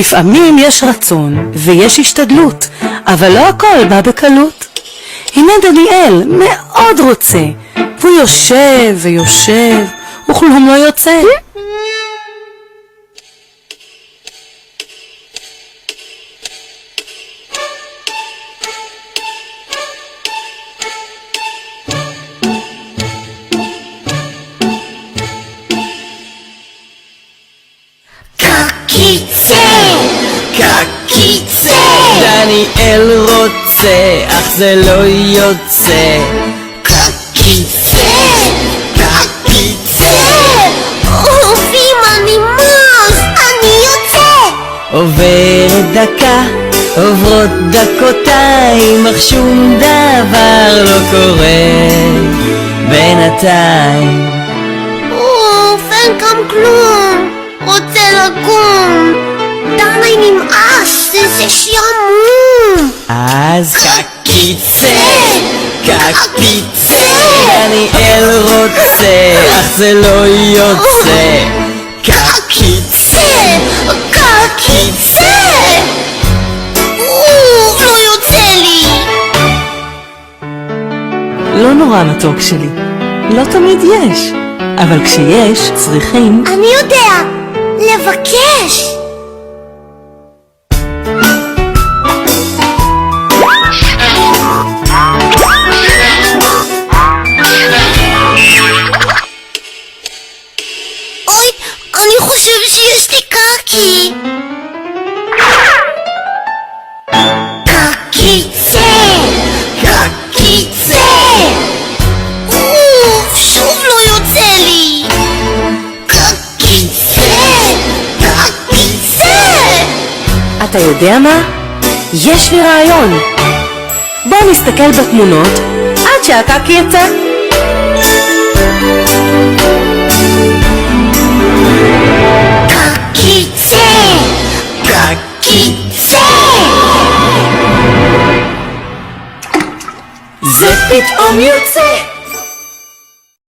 לפעמים יש רצון ויש השתדלות, אבל לא הכל בא בקלות. הנה דניאל מאוד רוצה, והוא יושב ויושב, וכלום לא יוצא. קקיצה דניאל רוצה, אך זה לא יוצא. קקיצה אופים הנמאס, אני יוצא. עוברת דקה, עוברות דקותיים, אך שום דבר לא קורה בינתיים. אין כאן כלום, רוצה לקום. די נמאס, איזה שעמום. אז קקיצה דניאל רוצה, אך זה לא יוצא. קקיצה לא יוצא לי. לא נורא מתוק שלי, לא תמיד יש, אבל כשיש צריכים. אני יודע, לבקש. אוי, אני חושב שיש לי קקי. קקיצה שוב לא יוצא לי. אתה יודע מה? יש לי רעיון. בוא נסתכל בתמונות עד שהקקי יצא. קקיצה זה פתאום יוצא.